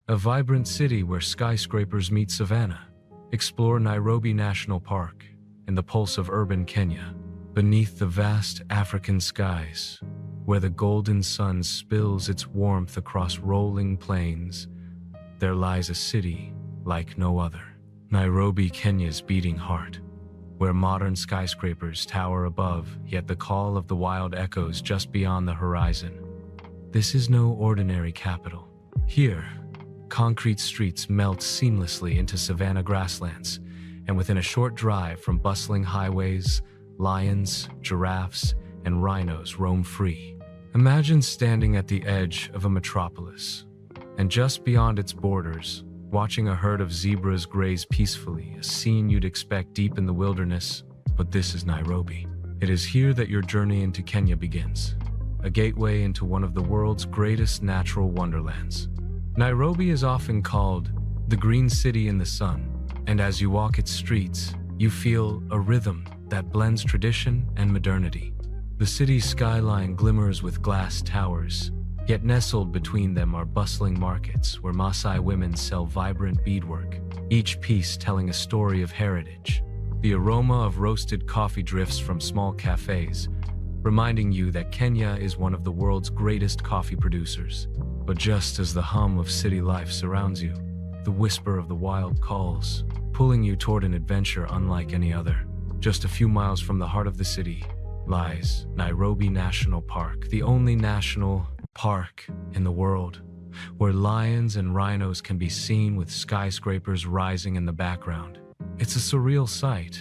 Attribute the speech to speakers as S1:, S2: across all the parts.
S1: a vibrant city where skyscrapers meet savanna. Explore Nairobi National Park, in the pulse of urban Kenya, beneath the vast African skies, where the golden sun spills its warmth across rolling plains. There lies a city like no other. Nairobi, Kenya's beating heart, where modern skyscrapers tower above, yet the call of the wild echoes just beyond the horizon. This is no ordinary capital. Here, concrete streets melt seamlessly into savanna grasslands, and within a short drive from bustling highways, lions, giraffes, and rhinos roam free. Imagine standing at the edge of a metropolis, and just beyond its borders, watching a herd of zebras graze peacefully, a scene you'd expect deep in the wilderness. But this is Nairobi. It is here that your journey into Kenya begins, a gateway into one of the world's greatest natural wonderlands. Nairobi is often called the Green City in the Sun, and as you walk its streets, you feel a rhythm that blends tradition and modernity. The city's skyline glimmers with glass towers, yet nestled between them are bustling markets where Maasai women sell vibrant beadwork, each piece telling a story of heritage. The aroma of roasted coffee drifts from small cafes, reminding you that Kenya is one of the world's greatest coffee producers. But just as the hum of city life surrounds you, the whisper of the wild calls, pulling you toward an adventure unlike any other. Just a few miles from the heart of the city lies Nairobi National Park, the only national park in the world, where lions and rhinos can be seen with skyscrapers rising in the background. It's a surreal sight,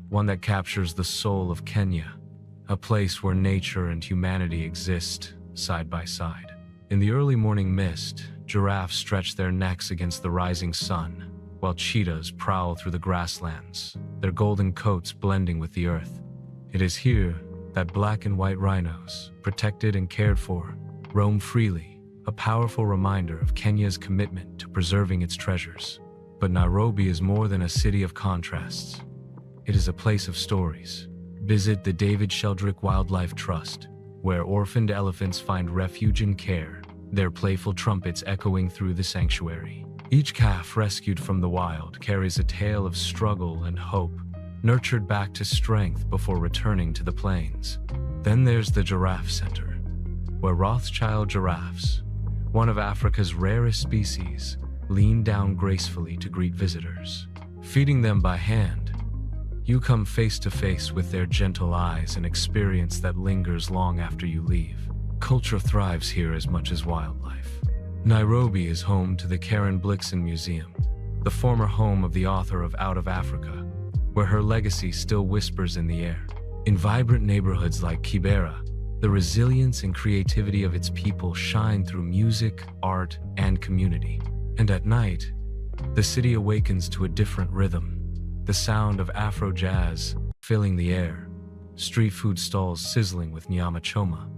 S1: one that captures the soul of Kenya, a place where nature and humanity exist side by side. In the early morning mist, giraffes stretch their necks against the rising sun, while cheetahs prowl through the grasslands, their golden coats blending with the earth. It is here that black and white rhinos, protected and cared for, roam freely, a powerful reminder of Kenya's commitment to preserving its treasures. But Nairobi is more than a city of contrasts. It is a place of stories. Visit the David Sheldrick Wildlife Trust, where orphaned elephants find refuge and care, their playful trumpets echoing through the sanctuary. Each calf rescued from the wild carries a tale of struggle and hope, nurtured back to strength before returning to the plains. Then there's the Giraffe Center, where Rothschild giraffes, one of Africa's rarest species, lean down gracefully to greet visitors. Feeding them by hand, you come face to face with their gentle eyes, an experience that lingers long after you leave. Culture thrives here as much as wildlife. Nairobi is home to the Karen Blixen Museum, the former home of the author of Out of Africa, where her legacy still whispers in the air. In vibrant neighborhoods like Kibera, the resilience and creativity of its people shine through music, art, and community. And at night, the city awakens to a different rhythm, the sound of Afro jazz filling the air, street food stalls sizzling with nyama choma,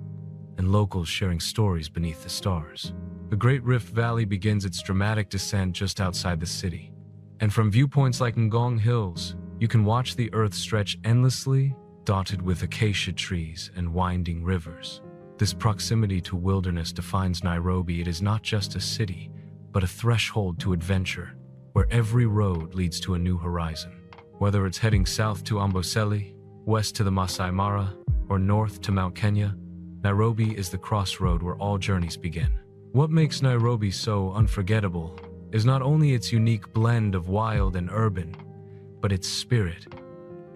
S1: and locals sharing stories beneath the stars. The Great Rift Valley begins its dramatic descent just outside the city, and from viewpoints like Ngong Hills, you can watch the earth stretch endlessly, dotted with acacia trees and winding rivers. This proximity to wilderness defines Nairobi. It is not just a city, but a threshold to adventure, where every road leads to a new horizon. Whether it's heading south to Amboseli, west to the Maasai Mara, or north to Mount Kenya, Nairobi is the crossroad where all journeys begin. What makes Nairobi so unforgettable is not only its unique blend of wild and urban, but its spirit.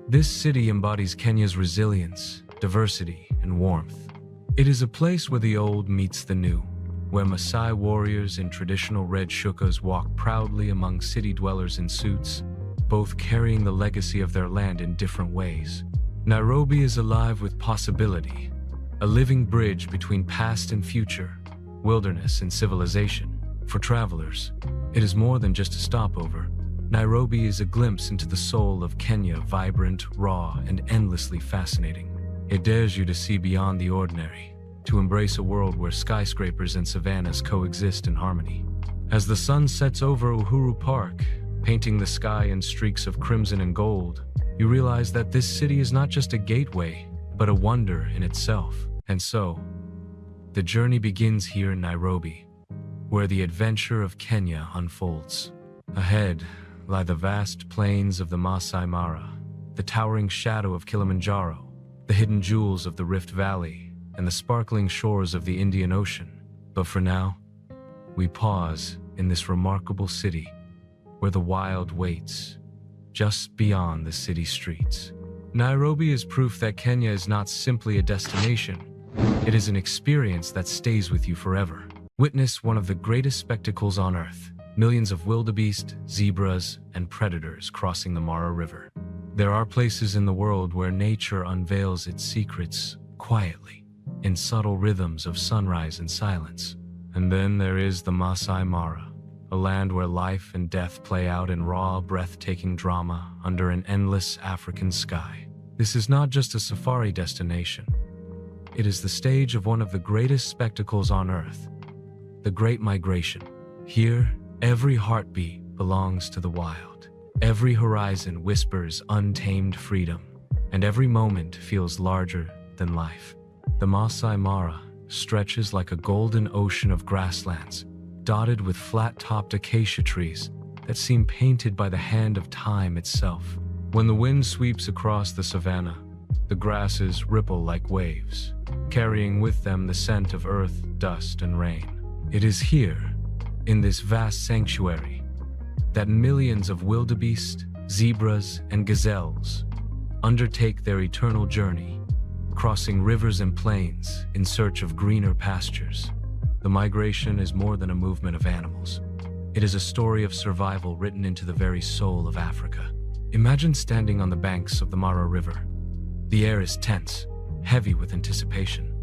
S1: This city embodies Kenya's resilience, diversity, and warmth. It is a place where the old meets the new, where Maasai warriors in traditional red shukas walk proudly among city dwellers in suits, both carrying the legacy of their land in different ways. Nairobi is alive with possibility, a living bridge between past and future, wilderness and civilization. For travelers, it is more than just a stopover. Nairobi is a glimpse into the soul of Kenya, vibrant, raw, and endlessly fascinating. It dares you to see beyond the ordinary, to embrace a world where skyscrapers and savannas coexist in harmony. As the sun sets over Uhuru Park, painting the sky in streaks of crimson and gold, you realize that this city is not just a gateway, but a wonder in itself. And so, the journey begins here in Nairobi, where the adventure of Kenya unfolds. Ahead lie the vast plains of the Maasai Mara, the towering shadow of Kilimanjaro, the hidden jewels of the Rift Valley, and the sparkling shores of the Indian Ocean. But for now, we pause in this remarkable city where the wild waits just beyond the city streets. Nairobi is proof that Kenya is not simply a destination. It is an experience that stays with you forever. Witness one of the greatest spectacles on earth: millions of wildebeest, zebras, and predators crossing the Mara River. There are places in the world where nature unveils its secrets quietly, in subtle rhythms of sunrise and silence. And then there is the Maasai Mara, a land where life and death play out in raw, breathtaking drama under an endless African sky. This is not just a safari destination. It is the stage of one of the greatest spectacles on earth, the Great Migration. Here, every heartbeat belongs to the wild. Every horizon whispers untamed freedom, and every moment feels larger than life. The Maasai Mara stretches like a golden ocean of grasslands, dotted with flat-topped acacia trees that seem painted by the hand of time itself. When the wind sweeps across the savanna, the grasses ripple like waves, carrying with them the scent of earth, dust, and rain. It is here, in this vast sanctuary, that millions of wildebeest, zebras, and gazelles undertake their eternal journey, crossing rivers and plains in search of greener pastures. The migration is more than a movement of animals. It is a story of survival written into the very soul of Africa. Imagine standing on the banks of the Mara River. The air is tense, heavy with anticipation.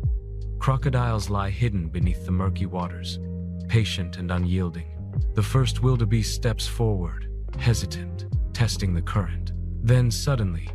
S1: Crocodiles lie hidden beneath the murky waters, patient and unyielding. The first wildebeest steps forward, hesitant, testing the current. Then suddenly,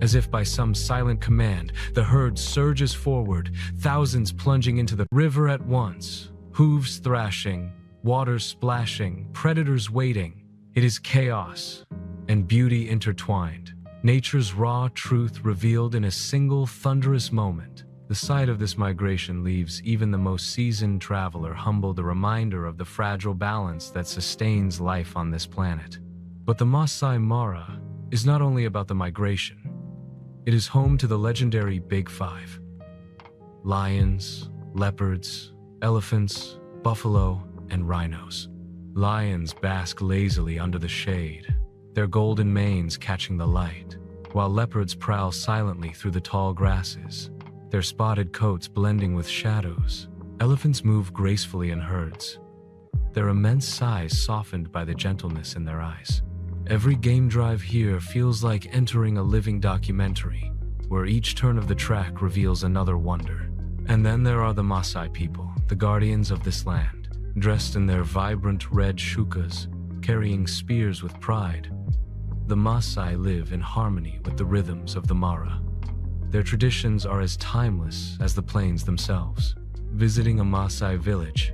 S1: as if by some silent command, the herd surges forward, thousands plunging into the river at once, hooves thrashing, water splashing, predators waiting. It is chaos and beauty intertwined, nature's raw truth revealed in a single thunderous moment. The sight of this migration leaves even the most seasoned traveler humbled, a reminder of the fragile balance that sustains life on this planet. But the Maasai Mara is not only about the migration. It is home to the legendary Big Five: lions, leopards, elephants, buffalo, and rhinos. Lions bask lazily under the shade, their golden manes catching the light, while leopards prowl silently through the tall grasses, their spotted coats blending with shadows. Elephants move gracefully in herds, their immense size softened by the gentleness in their eyes. Every game drive here feels like entering a living documentary, where each turn of the track reveals another wonder. And then there are the Maasai people, the guardians of this land, dressed in their vibrant red shukas, carrying spears with pride. The Maasai live in harmony with the rhythms of the Mara. Their traditions are as timeless as the plains themselves. Visiting a Maasai village,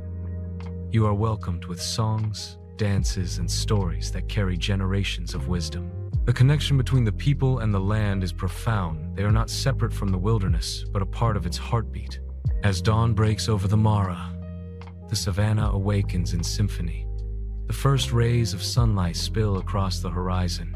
S1: you are welcomed with songs, dances, and stories that carry generations of wisdom. The connection between the people and the land is profound. They are not separate from the wilderness, but a part of its heartbeat. As dawn breaks over the Mara, the savanna awakens in symphony. The first rays of sunlight spill across the horizon,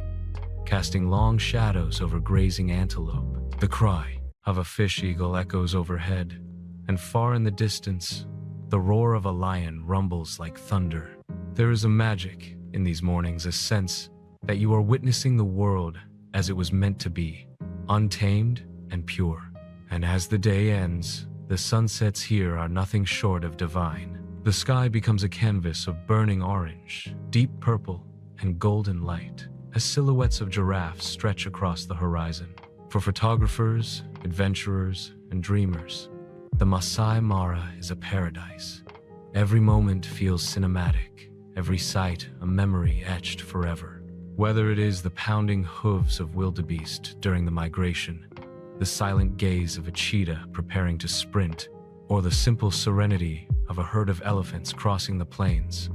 S1: casting long shadows over grazing antelope. The cry of a fish eagle echoes overhead, and far in the distance, the roar of a lion rumbles like thunder. There is a magic in these mornings, a sense that you are witnessing the world as it was meant to be, untamed and pure. And as the day ends, the sunsets here are nothing short of divine. The sky becomes a canvas of burning orange, deep purple, and golden light, as silhouettes of giraffes stretch across the horizon. For photographers, adventurers, and dreamers, the Maasai Mara is a paradise. Every moment feels cinematic, every sight a memory etched forever. Whether it is the pounding hooves of wildebeest during the migration, the silent gaze of a cheetah preparing to sprint, or the simple serenity of a herd of elephants crossing the plains,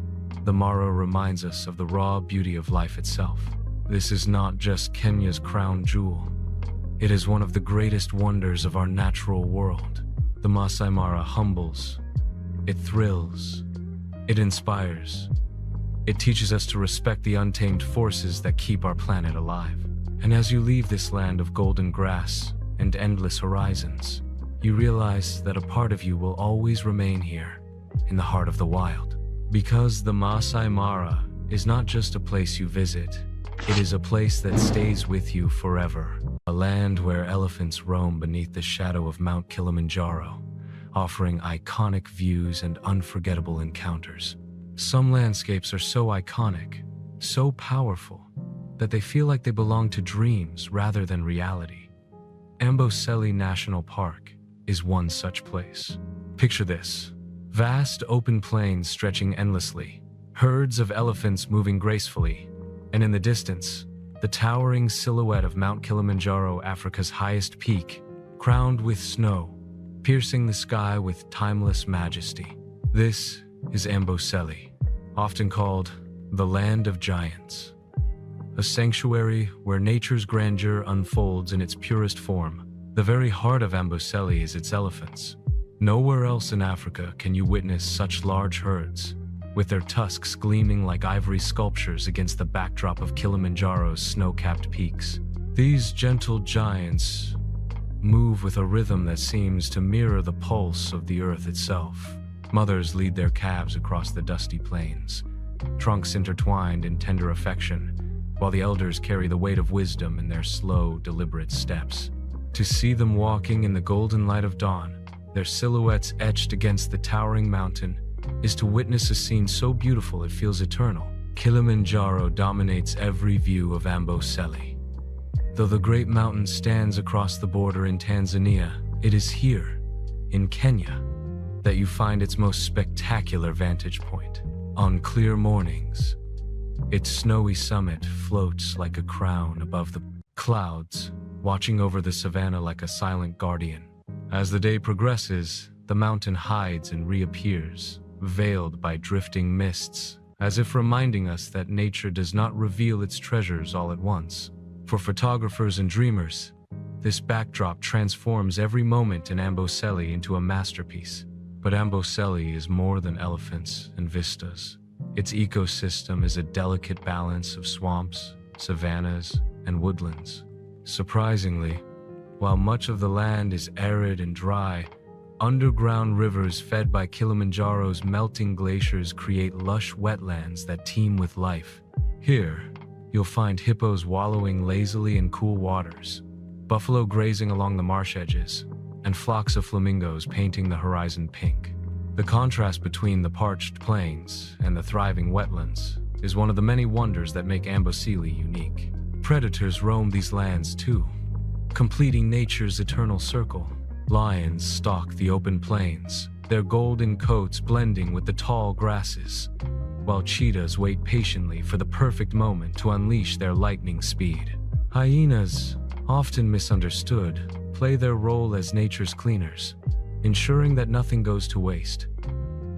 S1: the Mara reminds us of the raw beauty of life itself. This is not just Kenya's crown jewel. It is one of the greatest wonders of our natural world. The Maasai Mara humbles, it thrills, It inspires. It teaches us to respect the untamed forces that keep our planet alive. And as you leave this land of golden grass and endless horizons, you realize that a part of you will always remain here, in the heart of the wild. Because the Maasai Mara is not just a place you visit, it is a place that stays with you forever. A land where elephants roam beneath the shadow of Mount Kilimanjaro, offering iconic views and unforgettable encounters. Some landscapes are so iconic, so powerful, that they feel like they belong to dreams rather than reality. Amboseli National Park is one such place. Picture this: vast open plains stretching endlessly, herds of elephants moving gracefully, and in the distance, the towering silhouette of Mount Kilimanjaro, Africa's highest peak, crowned with snow, piercing the sky with timeless majesty. This is Amboseli, often called the Land of Giants, a sanctuary where nature's grandeur unfolds in its purest form. The very heart of Amboseli is its elephants. Nowhere else in Africa can you witness such large herds, with their tusks gleaming like ivory sculptures against the backdrop of Kilimanjaro's snow-capped peaks. These gentle giants move with a rhythm that seems to mirror the pulse of the earth itself. Mothers lead their calves across the dusty plains, trunks intertwined in tender affection, while the elders carry the weight of wisdom in their slow, deliberate steps. To see them walking in the golden light of dawn, their silhouettes etched against the towering mountain, is to witness a scene so beautiful it feels eternal. Kilimanjaro dominates every view of Amboseli. Though the great mountain stands across the border in Tanzania, it is here, in Kenya, that you find its most spectacular vantage point. On clear mornings, its snowy summit floats like a crown above the clouds, watching over the savanna like a silent guardian. As the day progresses, the mountain hides and reappears, veiled by drifting mists, as if reminding us that nature does not reveal its treasures all at once. For photographers and dreamers, this backdrop transforms every moment in Amboseli into a masterpiece. But Amboseli is more than elephants and vistas. Its ecosystem is a delicate balance of swamps, savannas, and woodlands. Surprisingly, while much of the land is arid and dry, underground rivers fed by Kilimanjaro's melting glaciers create lush wetlands that teem with life. Here, you'll find hippos wallowing lazily in cool waters, buffalo grazing along the marsh edges, and flocks of flamingos painting the horizon pink. The contrast between the parched plains and the thriving wetlands is one of the many wonders that make Amboseli unique. Predators roam these lands too, completing nature's eternal circle. Lions stalk the open plains, their golden coats blending with the tall grasses, while cheetahs wait patiently for the perfect moment to unleash their lightning speed. Hyenas, often misunderstood, play their role as nature's cleaners, ensuring that nothing goes to waste.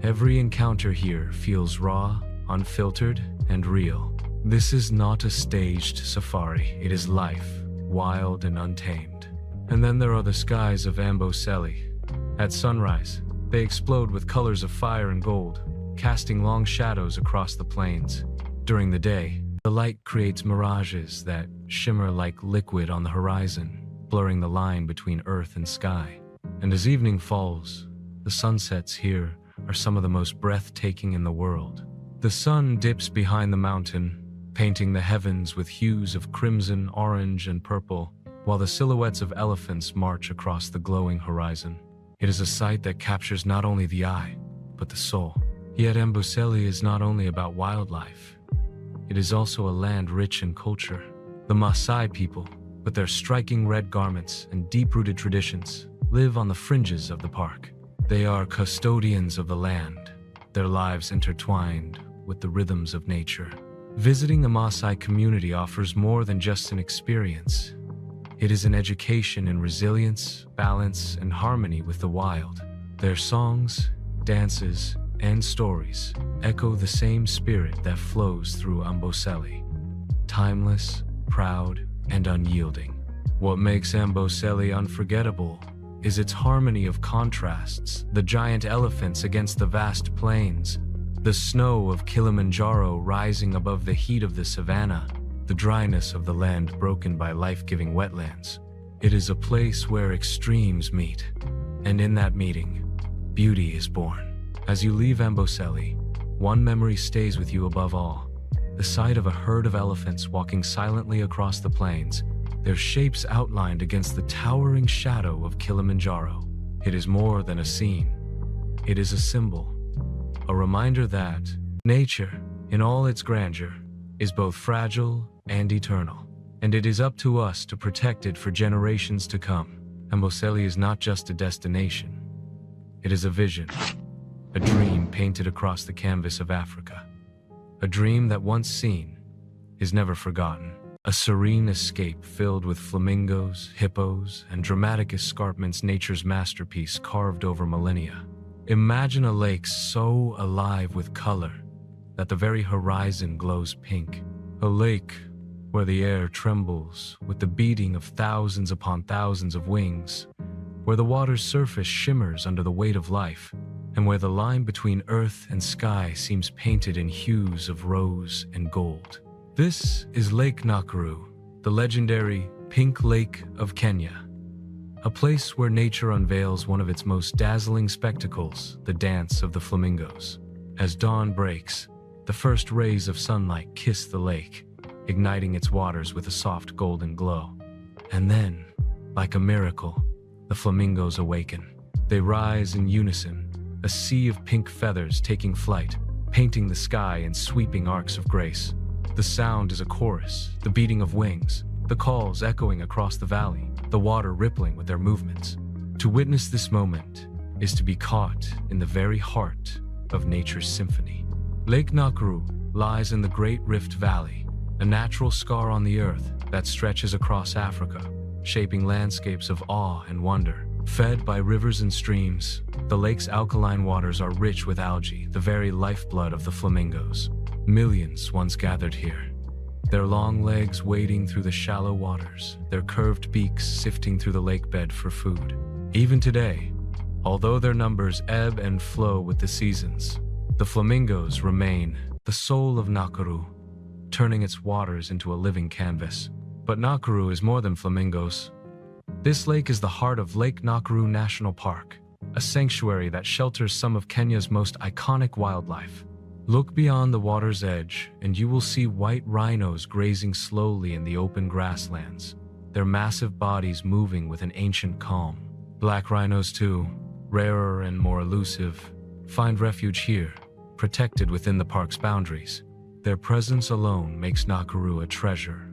S1: Every encounter here feels raw, unfiltered, and real. This is not a staged safari, it is life, wild and untamed. And then there are the skies of Amboseli. At sunrise, they explode with colors of fire and gold, casting long shadows across the plains. During the day, the light creates mirages that shimmer like liquid on the horizon, blurring the line between earth and sky. And as evening falls, the sunsets here are some of the most breathtaking in the world. The sun dips behind the mountain, painting the heavens with hues of crimson, orange, and purple, while the silhouettes of elephants march across the glowing horizon. It is a sight that captures not only the eye, but the soul. Yet Amboseli is not only about wildlife. It is also a land rich in culture. The Maasai people, with their striking red garments and deep-rooted traditions, live on the fringes of the park. They are custodians of the land, their lives intertwined with the rhythms of nature. Visiting the Maasai community offers more than just an experience. It is an education in resilience, balance, and harmony with the wild. Their songs, dances, and stories echo the same spirit that flows through Amboseli. Timeless, proud, and unyielding. What makes Amboseli unforgettable is its harmony of contrasts: the giant elephants against the vast plains, The snow of Kilimanjaro rising above the heat of the savanna, the dryness of the land broken by life-giving wetlands. It is a place where extremes meet, and in that meeting, beauty is born. As you leave Amboseli, one memory stays with you above all. The sight of a herd of elephants walking silently across the plains, their shapes outlined against the towering shadow of Kilimanjaro. It is more than a scene. It is a symbol. A reminder that nature, in all its grandeur, is both fragile and eternal, and it is up to us to protect it for generations to come. Amboseli is not just a destination. It is a vision, a dream painted across the canvas of Africa. A dream that once seen is never forgotten. A serene escape filled with flamingos, hippos, and dramatic escarpments, nature's masterpiece carved over millennia. Imagine a lake so alive with color that the very horizon glows pink. A lake where the air trembles with the beating of thousands upon thousands of wings, where the water's surface shimmers under the weight of life, and where the line between earth and sky seems painted in hues of rose and gold. This is Lake Nakuru, the legendary Pink Lake of Kenya. A place where nature unveils one of its most dazzling spectacles, the dance of the flamingos. As dawn breaks, the first rays of sunlight kiss the lake, igniting its waters with a soft golden glow. And then, like a miracle, the flamingos awaken. They rise in unison, a sea of pink feathers taking flight, painting the sky in sweeping arcs of grace. The sound is a chorus, the beating of wings, the calls echoing across the valley, the water rippling with their movements. To witness this moment is to be caught in the very heart of nature's symphony. Lake Nakuru lies in the Great Rift Valley, a natural scar on the earth that stretches across Africa, shaping landscapes of awe and wonder. Fed by rivers and streams, the lake's alkaline waters are rich with algae, the very lifeblood of the flamingos. Millions once gathered here, their long legs wading through the shallow waters, their curved beaks sifting through the lake bed for food. Even today, although their numbers ebb and flow with the seasons, the flamingos remain the soul of Nakuru, turning its waters into a living canvas. But Nakuru is more than flamingos. This lake is the heart of Lake Nakuru National Park, a sanctuary that shelters some of Kenya's most iconic wildlife. Look beyond the water's edge, and you will see white rhinos grazing slowly in the open grasslands, their massive bodies moving with an ancient calm. Black rhinos, too, rarer and more elusive, find refuge here, protected within the park's boundaries. Their presence alone makes Nakuru a treasure,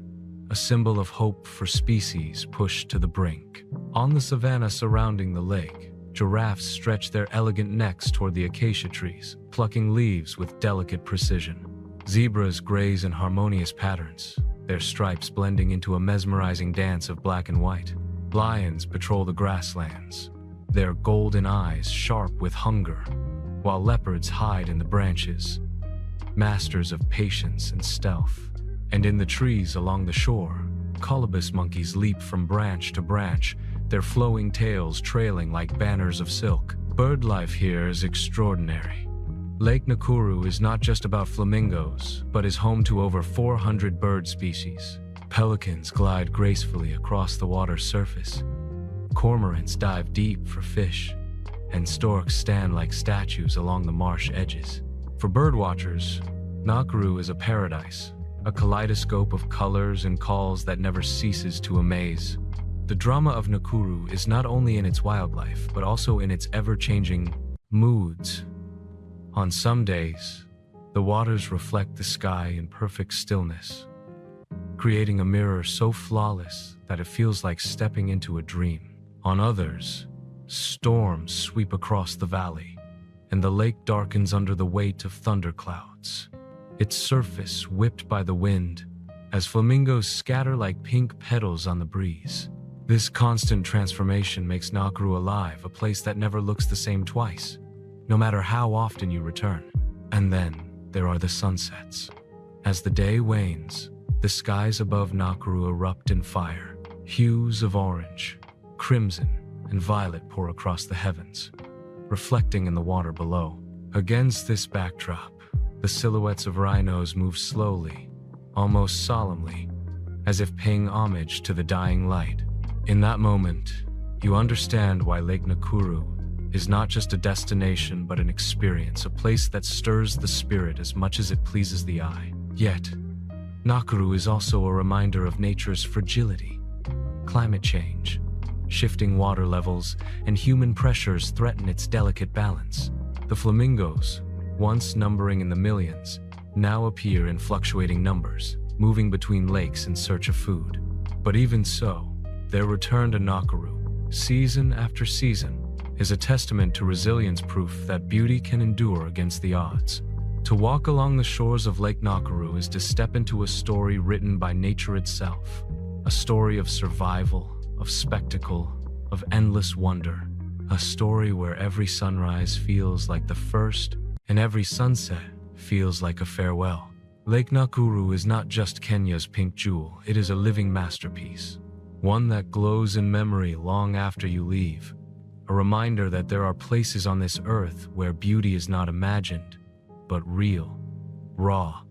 S1: a symbol of hope for species pushed to the brink. On the savanna surrounding the lake, giraffes stretch their elegant necks toward the acacia trees, plucking leaves with delicate precision. Zebras graze in harmonious patterns, their stripes blending into a mesmerizing dance of black and white. Lions patrol the grasslands, their golden eyes sharp with hunger, while leopards hide in the branches, masters of patience and stealth. And in the trees along the shore, colobus monkeys leap from branch to branch, their flowing tails trailing like banners of silk. Bird life here is extraordinary. Lake Nakuru is not just about flamingos, but is home to over 400 bird species. Pelicans glide gracefully across the water's surface. Cormorants dive deep for fish, and storks stand like statues along the marsh edges. For birdwatchers, Nakuru is a paradise, a kaleidoscope of colors and calls that never ceases to amaze. The drama of Nakuru is not only in its wildlife, but also in its ever-changing moods. On some days, the waters reflect the sky in perfect stillness, creating a mirror so flawless that it feels like stepping into a dream. On others, storms sweep across the valley, and the lake darkens under the weight of thunderclouds, its surface whipped by the wind as flamingos scatter like pink petals on the breeze. This constant transformation makes Nakuru alive, a place that never looks the same twice, no matter how often you return. And then there are the sunsets. As the day wanes, the skies above Nakuru erupt in fire. Hues of orange, crimson, and violet pour across the heavens, reflecting in the water below. Against this backdrop, The silhouettes of rhinos move slowly, almost solemnly, as if paying homage to the dying light. In that moment, you understand why Lake Nakuru is not just a destination but an experience, a place that stirs the spirit as much as it pleases the eye. Yet, Nakuru is also a reminder of nature's fragility. Climate change, shifting water levels, and human pressures threaten its delicate balance. The flamingos, once numbering in the millions, now appear in fluctuating numbers, moving between lakes in search of food. But even so, their return to Nakuru, season after season, is a testament to resilience, proof that beauty can endure against the odds. To walk along the shores of Lake Nakuru is to step into a story written by nature itself, a story of survival, of spectacle, of endless wonder, a story where every sunrise feels like the first and every sunset feels like a farewell. Lake Nakuru is not just Kenya's pink jewel, it is a living masterpiece, one that glows in memory long after you leave, a reminder that there are places on this earth where beauty is not imagined, but real, raw,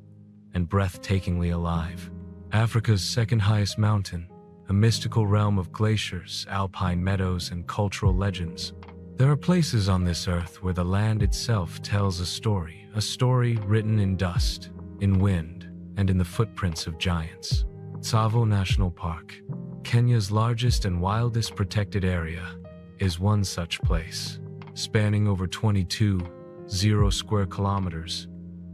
S1: and breathtakingly alive. Africa's second highest mountain, a mystical realm of glaciers, alpine meadows, and cultural legends. There are places on this earth where the land itself tells a story written in dust, in wind, and in the footprints of giants. Tsavo National Park, Kenya's largest and wildest protected area, is one such place. Spanning over 22.0 square kilometers,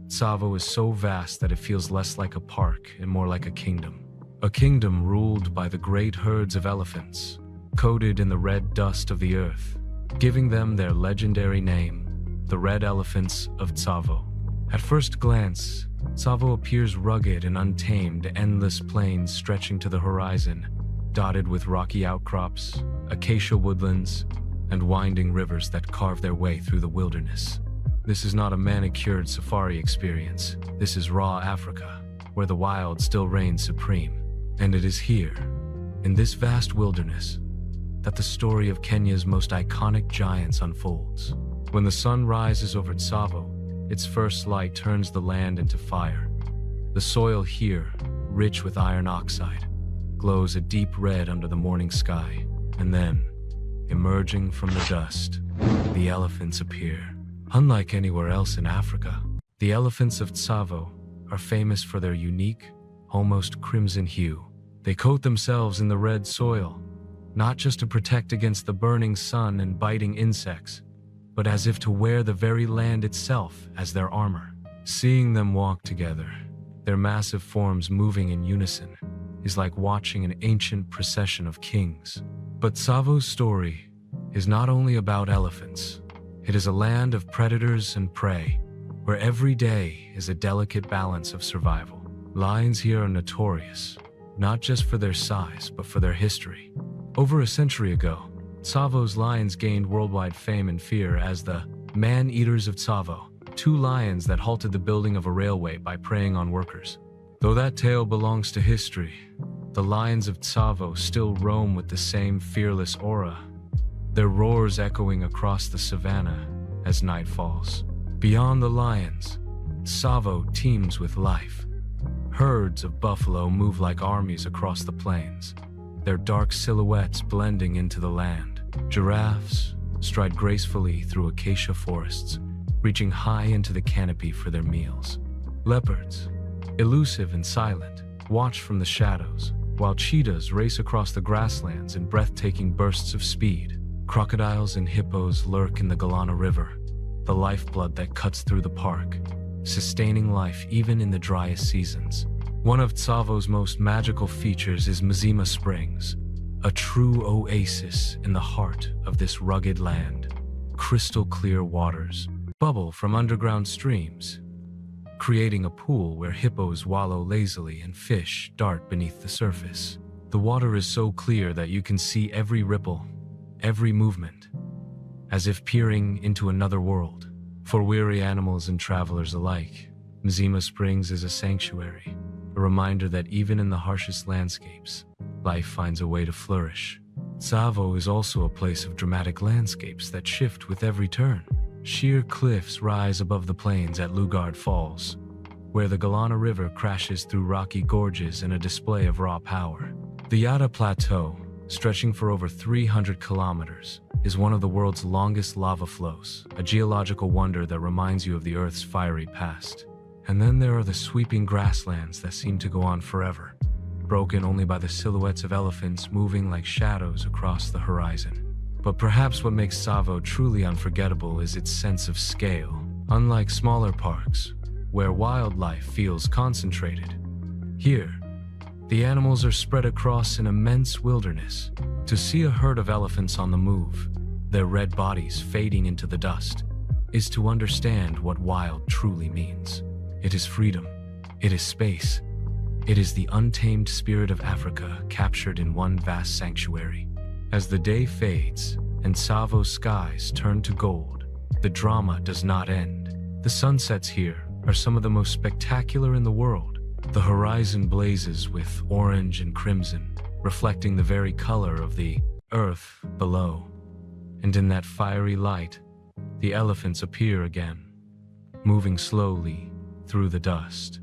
S1: Tsavo is so vast that it feels less like a park and more like a kingdom. A kingdom ruled by the great herds of elephants, coated in the red dust of the earth, giving them their legendary name, the Red Elephants of Tsavo. At first glance, Tsavo appears rugged and untamed, endless plains stretching to the horizon, dotted with rocky outcrops, acacia woodlands, and winding rivers that carve their way through the wilderness. This is not a manicured safari experience. This is raw Africa, where the wild still reigns supreme. And it is here, in this vast wilderness, that the story of Kenya's most iconic giants unfolds. When the sun rises over Tsavo, its first light turns the land into fire. The soil here, rich with iron oxide, glows a deep red under the morning sky. And then, emerging from the dust, the elephants appear. Unlike anywhere else in Africa, the elephants of Tsavo are famous for their unique, almost crimson hue. They coat themselves in the red soil, not just to protect against the burning sun and biting insects, but as if to wear the very land itself as their armor. Seeing them walk together, their massive forms moving in unison, is like watching an ancient procession of kings. But Tsavo's story is not only about elephants. It is a land of predators and prey, where every day is a delicate balance of survival. Lions here are notorious, not just for their size, but for their history. Over a century ago, Tsavo's lions gained worldwide fame and fear as the man-eaters of Tsavo, two lions that halted the building of a railway by preying on workers. Though that tale belongs to history, the lions of Tsavo still roam with the same fearless aura, their roars echoing across the savannah as night falls. Beyond the lions, Tsavo teems with life. Herds of buffalo move like armies across the plains, their dark silhouettes blending into the land. Giraffes stride gracefully through acacia forests, reaching high into the canopy for their meals. Leopards, elusive and silent, watch from the shadows, while cheetahs race across the grasslands in breathtaking bursts of speed. Crocodiles and hippos lurk in the Galana River, the lifeblood that cuts through the park, sustaining life even in the driest seasons. One of Tsavo's most magical features is Mazima Springs, a true oasis in the heart of this rugged land. Crystal clear waters bubble from underground streams, creating a pool where hippos wallow lazily and fish dart beneath the surface. The water is so clear that you can see every ripple, every movement, as if peering into another world. For weary animals and travelers alike, Mazima Springs is a sanctuary, a reminder that even in the harshest landscapes, life finds a way to flourish. Tsavo is also a place of dramatic landscapes that shift with every turn. Sheer cliffs rise above the plains at Lugard Falls, where the Galana River crashes through rocky gorges in a display of raw power. The Yata Plateau, stretching for over 300 kilometers, is one of the world's longest lava flows, a geological wonder that reminds you of the Earth's fiery past. And then there are the sweeping grasslands that seem to go on forever, broken only by the silhouettes of elephants moving like shadows across the horizon. But perhaps what makes Tsavo truly unforgettable is its sense of scale. Unlike smaller parks, where wildlife feels concentrated, here, the animals are spread across an immense wilderness. To see a herd of elephants on the move, their red bodies fading into the dust, is to understand what wild truly means. It is freedom. It is space. It is the untamed spirit of Africa captured in one vast sanctuary. As the day fades and Tsavo's skies turn to gold, the drama does not end. The sunsets here are some of the most spectacular in the world. The horizon blazes with orange and crimson, reflecting the very color of the earth below. And in that fiery light, the elephants appear again, moving slowly through the dust,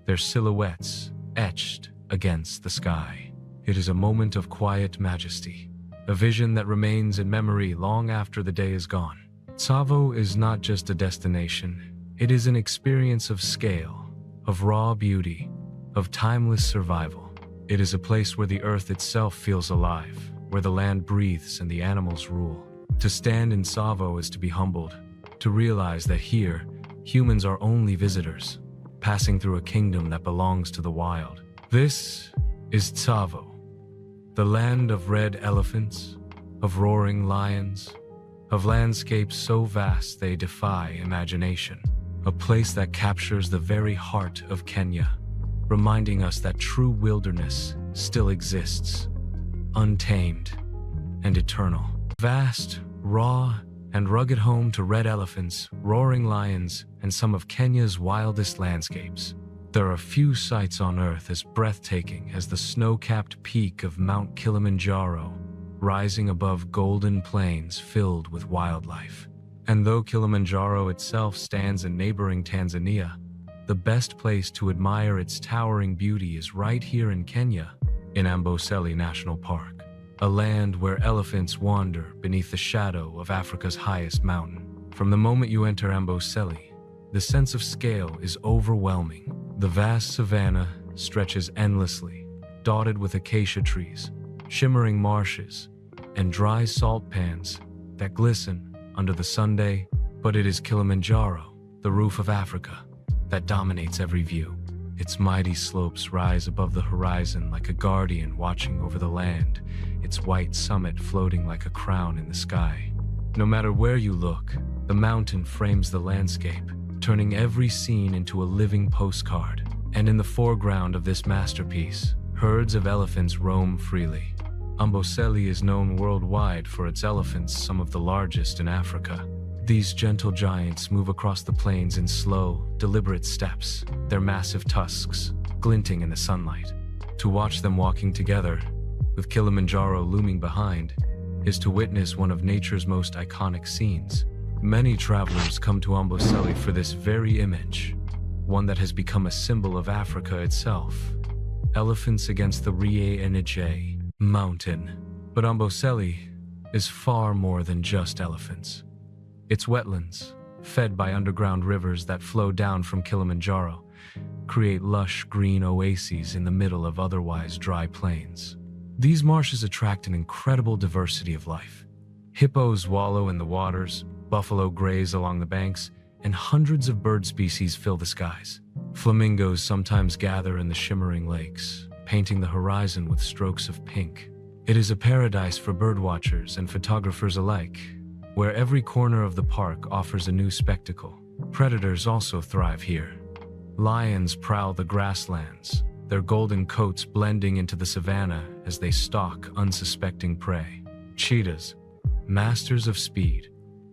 S1: their silhouettes etched against the sky. It is a moment of quiet majesty, a vision that remains in memory long after the day is gone. Tsavo is not just a destination, it is an experience of scale, of raw beauty, of timeless survival. It is a place where the earth itself feels alive, where the land breathes and the animals rule. To stand in Tsavo is to be humbled, to realize that here, humans are only visitors, passing through a kingdom that belongs to the wild. This is Tsavo, the land of red elephants, of roaring lions, of landscapes so vast they defy imagination. A place that captures the very heart of Kenya, reminding us that true wilderness still exists, untamed and eternal. Vast, raw, and rugged home to red elephants, roaring lions, and some of Kenya's wildest landscapes. There are few sights on earth as breathtaking as the snow-capped peak of Mount Kilimanjaro, rising above golden plains filled with wildlife. And though Kilimanjaro itself stands in neighboring Tanzania, the best place to admire its towering beauty is right here in Kenya, in Amboseli National Park, a land where elephants wander beneath the shadow of Africa's highest mountain. From the moment you enter Amboseli, the sense of scale is overwhelming. The vast savanna stretches endlessly, dotted with acacia trees, shimmering marshes, and dry salt pans that glisten under the sunday. But it is Kilimanjaro, the roof of Africa, that dominates every view. Its mighty slopes rise above the horizon like a guardian watching over the land, its white summit floating like a crown in the sky. No matter where you look, the mountain frames the landscape, turning every scene into a living postcard. And in the foreground of this masterpiece, herds of elephants roam freely. Amboseli is known worldwide for its elephants, some of the largest in Africa. These gentle giants move across the plains in slow, deliberate steps, their massive tusks glinting in the sunlight. To watch them walking together, with Kilimanjaro looming behind, is to witness one of nature's most iconic scenes. Many travelers come to Amboseli for this very image, one that has become a symbol of Africa itself. Elephants against the Rie Enije mountain. But Amboseli is far more than just elephants. Its wetlands, fed by underground rivers that flow down from Kilimanjaro, create lush green oases in the middle of otherwise dry plains. These marshes attract an incredible diversity of life. Hippos wallow in the waters, buffalo graze along the banks, and hundreds of bird species fill the skies. Flamingos sometimes gather in the shimmering lakes, painting the horizon with strokes of pink. It is a paradise for birdwatchers and photographers alike, where every corner of the park offers a new spectacle. Predators also thrive here. Lions prowl the grasslands, their golden coats blending into the savanna as they stalk unsuspecting prey. Cheetahs, masters of speed,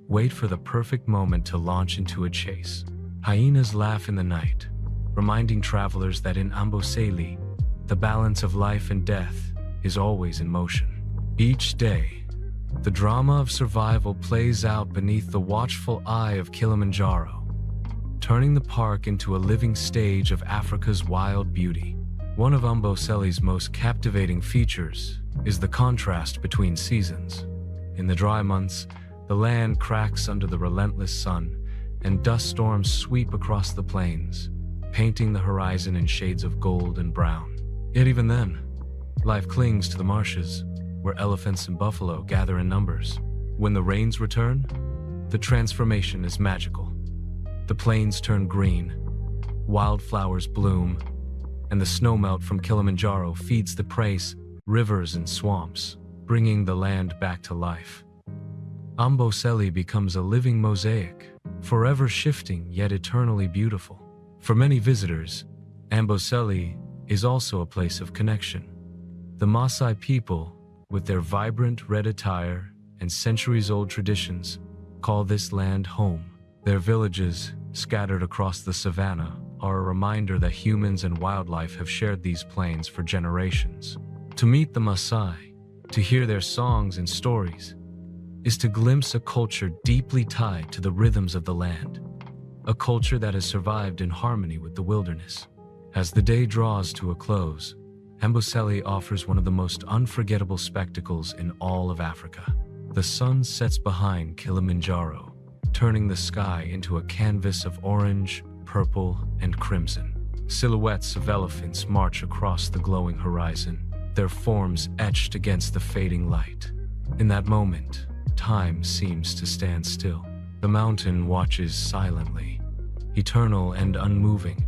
S1: wait for the perfect moment to launch into a chase. Hyenas laugh in the night, reminding travelers that in Amboseli, the balance of life and death is always in motion. Each day, The drama of survival plays out beneath the watchful eye of Kilimanjaro, turning the park into a living stage of Africa's wild beauty. One of Amboseli's most captivating features is the contrast between seasons. In the dry months, the land cracks under the relentless sun, and dust storms sweep across the plains, painting the horizon in shades of gold and brown. Yet even then, life clings to the marshes, where elephants and buffalo gather in numbers. When the rains return, the transformation is magical. The plains turn green, wildflowers bloom, and the snowmelt from Kilimanjaro feeds the prairies, rivers, and swamps, bringing the land back to life. Amboseli becomes a living mosaic, forever shifting yet eternally beautiful. For many visitors, Amboseli is also a place of connection. The Maasai people, with their vibrant red attire and centuries-old traditions, call this land home. Their villages, scattered across the savannah, are a reminder that humans and wildlife have shared these plains for generations. To meet the Maasai, to hear their songs and stories, is to glimpse a culture deeply tied to the rhythms of the land, a culture that has survived in harmony with the wilderness. As the day draws to a close, Amboseli offers one of the most unforgettable spectacles in all of Africa. The sun sets behind Kilimanjaro, turning the sky into a canvas of orange, purple, and crimson. Silhouettes of elephants march across the glowing horizon, their forms etched against the fading light. In that moment, time seems to stand still. The mountain watches silently, eternal and unmoving,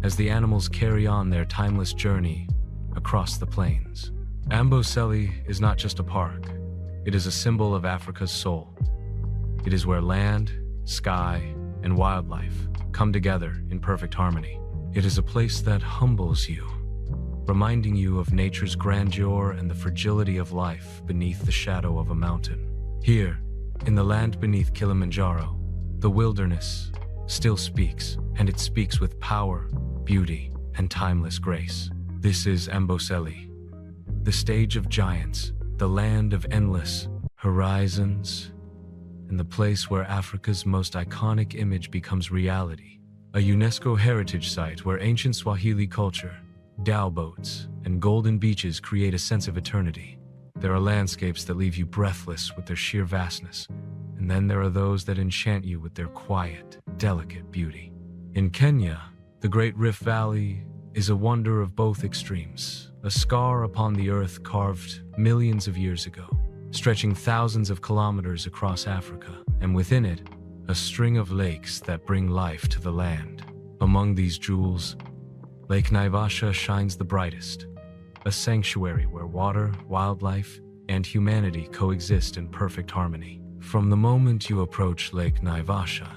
S1: as the animals carry on their timeless journey across the plains. Amboseli is not just a park, it is a symbol of Africa's soul. It is where land, sky, and wildlife come together in perfect harmony. It is a place that humbles you, reminding you of nature's grandeur and the fragility of life beneath the shadow of a mountain. Here, in the land beneath Kilimanjaro, the wilderness still speaks, and it speaks with power, beauty, and timeless grace. This is Amboseli, the stage of giants, the land of endless horizons, and the place where Africa's most iconic image becomes reality. A UNESCO heritage site where ancient Swahili culture, dhow boats, and golden beaches create a sense of eternity. There are landscapes that leave you breathless with their sheer vastness, and then there are those that enchant you with their quiet, delicate beauty. In Kenya, the Great Rift Valley is a wonder of both extremes, a scar upon the earth carved millions of years ago, stretching thousands of kilometers across Africa, and within it, a string of lakes that bring life to the land. Among these jewels, Lake Naivasha shines the brightest, a sanctuary where water, wildlife, and humanity coexist in perfect harmony. From the moment you approach Lake Naivasha,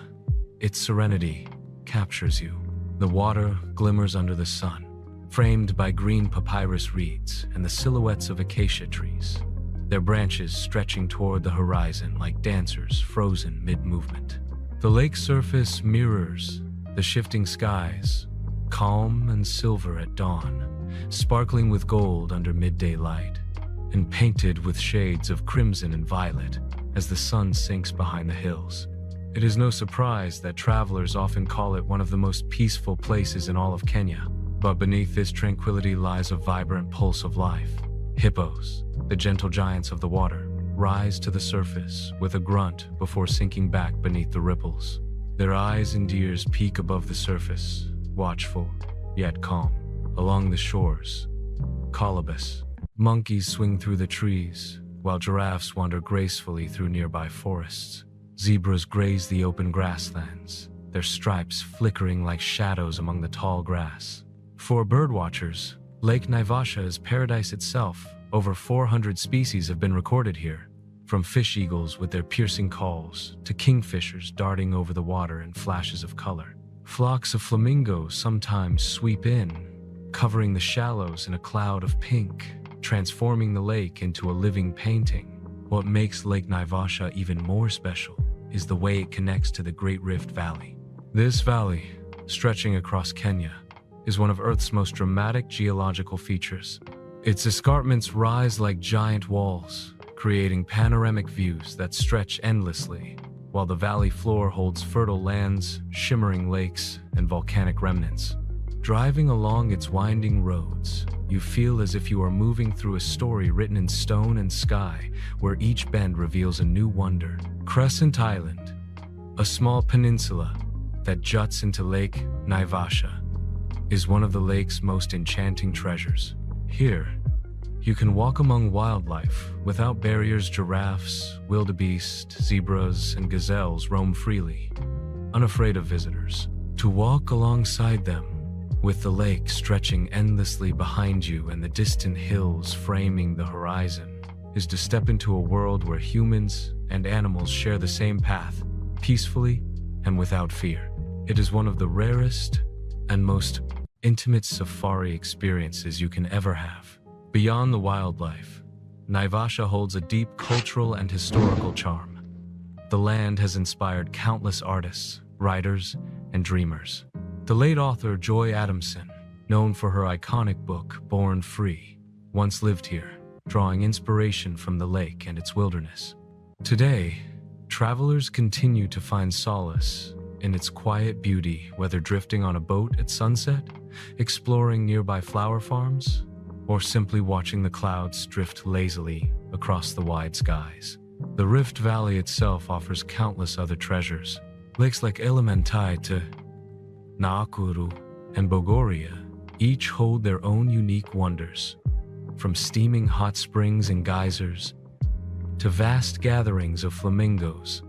S1: its serenity captures you. The water glimmers under the sun, framed by green papyrus reeds and the silhouettes of acacia trees, their branches stretching toward the horizon like dancers frozen mid-movement. The lake's surface mirrors the shifting skies, calm and silver at dawn, sparkling with gold under midday light, and painted with shades of crimson and violet as the sun sinks behind the hills. It is no surprise that travelers often call it one of the most peaceful places in all of Kenya. But beneath this tranquility lies a vibrant pulse of life. Hippos, the gentle giants of the water, rise to the surface with a grunt before sinking back beneath the ripples. Their eyes and ears peek above the surface, watchful, yet calm. Along the shores, colobus, monkeys swing through the trees, while giraffes wander gracefully through nearby forests. Zebras graze the open grasslands, their stripes flickering like shadows among the tall grass. For birdwatchers, Lake Naivasha is paradise itself. Over 400 species have been recorded here, from fish eagles with their piercing calls to kingfishers darting over the water in flashes of color. Flocks of flamingos sometimes sweep in, covering the shallows in a cloud of pink, transforming the lake into a living painting. What makes Lake Naivasha even more special is the way it connects to the Great Rift Valley. This valley, stretching across Kenya, is one of Earth's most dramatic geological features. Its escarpments rise like giant walls, creating panoramic views that stretch endlessly, while the valley floor holds fertile lands, shimmering lakes, and volcanic remnants. Driving along its winding roads, you feel as if you are moving through a story written in stone and sky, where each bend reveals a new wonder. Crescent Island, a small peninsula that juts into Lake Naivasha, is one of the lake's most enchanting treasures. Here, you can walk among wildlife without barriers. Giraffes, wildebeest, zebras, and gazelles roam freely, unafraid of visitors. To walk alongside them, with the lake stretching endlessly behind you and the distant hills framing the horizon, is to step into a world where humans and animals share the same path, peacefully and without fear. It is one of the rarest and most intimate safari experiences you can ever have. Beyond the wildlife, Naivasha holds a deep cultural and historical charm. The land has inspired countless artists, writers, and dreamers. The late author Joy Adamson, known for her iconic book Born Free, once lived here, drawing inspiration from the lake and its wilderness. Today, travelers continue to find solace in its quiet beauty, whether drifting on a boat at sunset, exploring nearby flower farms, or simply watching the clouds drift lazily across the wide skies. The Rift Valley itself offers countless other treasures. Lakes like Elementai to Nakuru and Bogoria each hold their own unique wonders, from steaming hot springs and geysers to vast gatherings of flamingos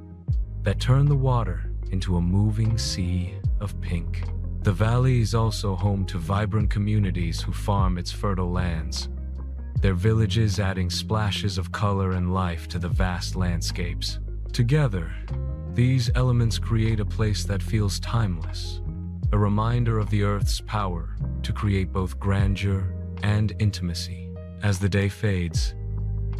S1: that turn the water into a moving sea of pink. The valley is also home to vibrant communities who farm its fertile lands, their villages adding splashes of color and life to the vast landscapes. Together, these elements create a place that feels timeless, a reminder of the Earth's power to create both grandeur and intimacy. As the day fades,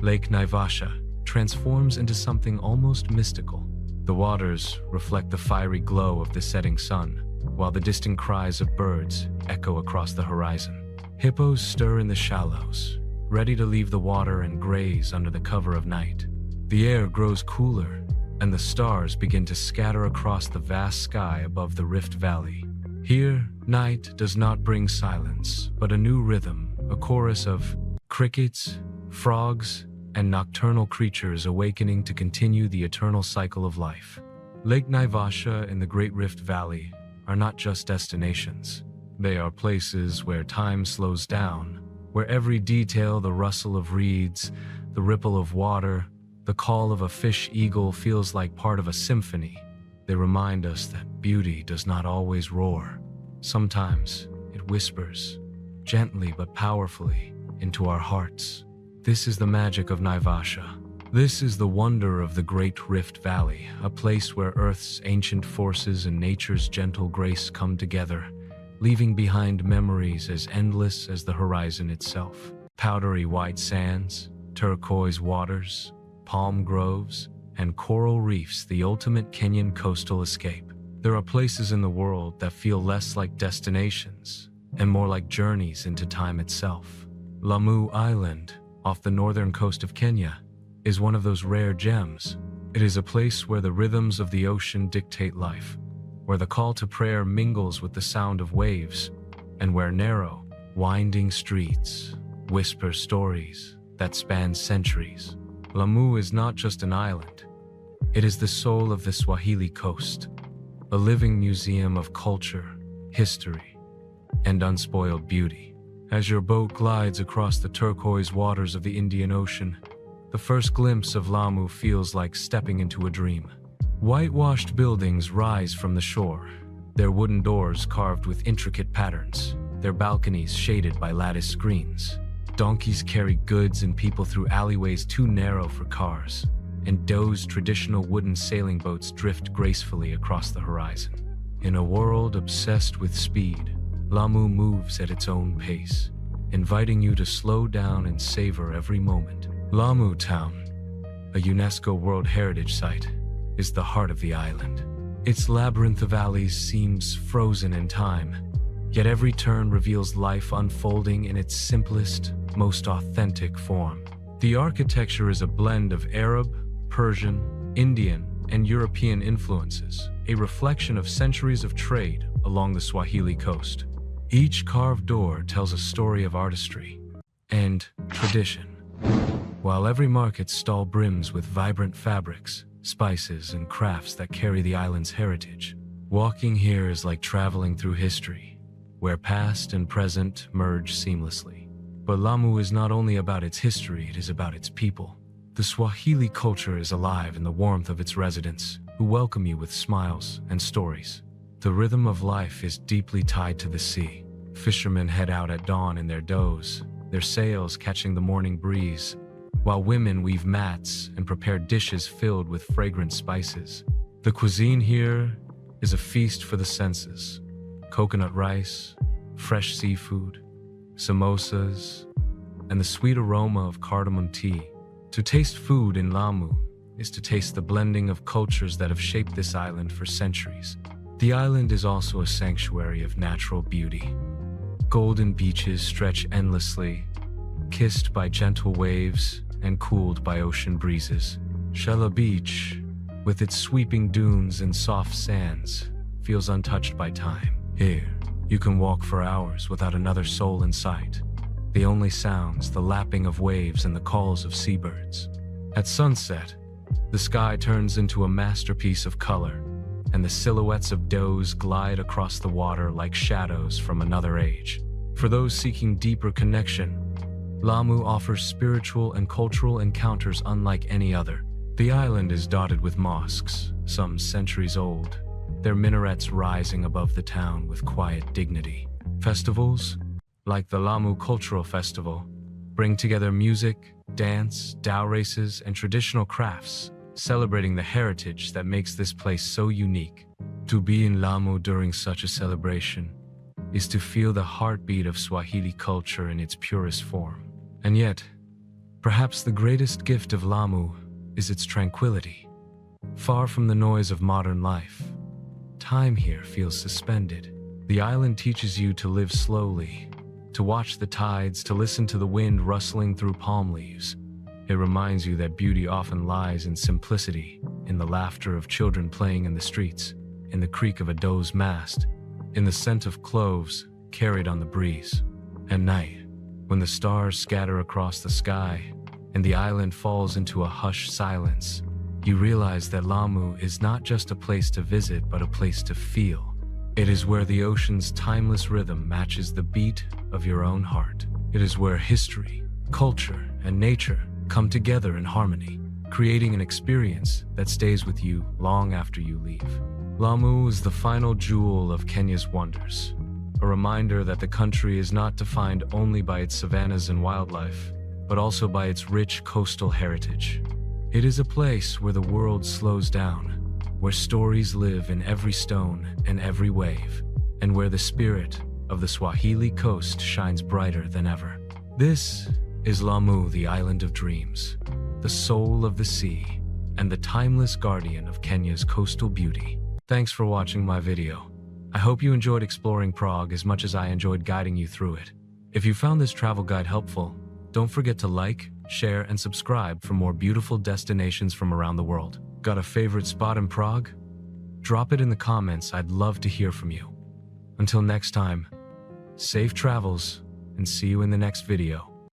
S1: Lake Naivasha transforms into something almost mystical. The waters reflect the fiery glow of the setting sun, while the distant cries of birds echo across the horizon. Hippos stir in the shallows, ready to leave the water and graze under the cover of night. The air grows cooler, and the stars begin to scatter across the vast sky above the Rift Valley. Here, night does not bring silence, but a new rhythm, a chorus of crickets, frogs, and nocturnal creatures awakening to continue the eternal cycle of life. Lake Naivasha and the Great Rift Valley are not just destinations. They are places where time slows down, where every detail, the rustle of reeds, the ripple of water, the call of a fish eagle feels like part of a symphony. They remind us that beauty does not always roar. Sometimes it whispers, gently but powerfully, into our hearts. This is the magic of Naivasha. This is the wonder of the Great Rift Valley, a place where Earth's ancient forces and nature's gentle grace come together, leaving behind memories as endless as the horizon itself. Powdery white sands, turquoise waters, palm groves, and coral reefs, the ultimate Kenyan coastal escape. There are places in the world that feel less like destinations and more like journeys into time itself. Lamu Island, off the northern coast of Kenya, is one of those rare gems. It is a place where the rhythms of the ocean dictate life, where the call to prayer mingles with the sound of waves, and where narrow, winding streets whisper stories that span centuries. Lamu is not just an island. It is the soul of the Swahili coast, a living museum of culture, history, and unspoiled beauty. As your boat glides across the turquoise waters of the Indian Ocean, the first glimpse of Lamu feels like stepping into a dream. Whitewashed buildings rise from the shore, their wooden doors carved with intricate patterns, their balconies shaded by lattice screens. Donkeys carry goods and people through alleyways too narrow for cars, and Do's traditional wooden sailing boats drift gracefully across the horizon. In a world obsessed with speed, Lamu moves at its own pace, inviting you to slow down and savor every moment. Lamu Town, a UNESCO World Heritage Site, is the heart of the island. Its labyrinth of alleys seems frozen in time, yet every turn reveals life unfolding in its simplest, most authentic form. The architecture is a blend of Arab, Persian, Indian, and European influences, a reflection of centuries of trade along the Swahili coast. Each carved door tells a story of artistry and tradition, while every market stall brims with vibrant fabrics, spices, and crafts that carry the island's heritage. Walking here is like traveling through history, where past and present merge seamlessly. But Lamu is not only about its history, it is about its people. The Swahili culture is alive in the warmth of its residents, who welcome you with smiles and stories. The rhythm of life is deeply tied to the sea. Fishermen head out at dawn in their dows, their sails catching the morning breeze, while women weave mats and prepare dishes filled with fragrant spices. The cuisine here is a feast for the senses. Coconut rice, fresh seafood, samosas, and the sweet aroma of cardamom tea. To taste food in Lamu is to taste the blending of cultures that have shaped this island for centuries. The island is also a sanctuary of natural beauty. Golden beaches stretch endlessly, kissed by gentle waves and cooled by ocean breezes. Shella Beach, with its sweeping dunes and soft sands, feels untouched by time. Here, you can walk for hours without another soul in sight. The only sounds, the lapping of waves and the calls of seabirds. At sunset, the sky turns into a masterpiece of color, and the silhouettes of does glide across the water like shadows from another age. For those seeking deeper connection, Lamu offers spiritual and cultural encounters unlike any other. The island is dotted with mosques, some centuries old, their minarets rising above the town with quiet dignity. Festivals, like the Lamu Cultural Festival, bring together music, dance, dhow races, and traditional crafts, celebrating the heritage that makes this place so unique. To be in Lamu during such a celebration is to feel the heartbeat of Swahili culture in its purest form. And yet, perhaps the greatest gift of Lamu is its tranquility. Far from the noise of modern life, time here feels suspended. The island teaches you to live slowly, to watch the tides, to listen to the wind rustling through palm leaves. It reminds you that beauty often lies in simplicity, in the laughter of children playing in the streets, in the creak of a doe's mast, in the scent of cloves carried on the breeze. At night, when the stars scatter across the sky and the island falls into a hushed silence, you realize that Lamu is not just a place to visit, but a place to feel. It is where the ocean's timeless rhythm matches the beat of your own heart. It is where history, culture, and nature come together in harmony, creating an experience that stays with you long after you leave. Lamu is the final jewel of Kenya's wonders, a reminder that the country is not defined only by its savannas and wildlife, but also by its rich coastal heritage. It is a place where the world slows down, where stories live in every stone and every wave, and where the spirit of the Swahili coast shines brighter than ever. This is Lamu, the island of dreams, the soul of the sea, and the timeless guardian of Kenya's coastal beauty. Thanks for watching my video. I hope you enjoyed exploring Prague as much as I enjoyed guiding you through it. If you found this travel guide helpful, don't forget to like, share, and subscribe for more beautiful destinations from around the world. Got a favorite spot in Prague? Drop it in the comments, I'd love to hear from you. Until next time, safe travels, and see you in the next video.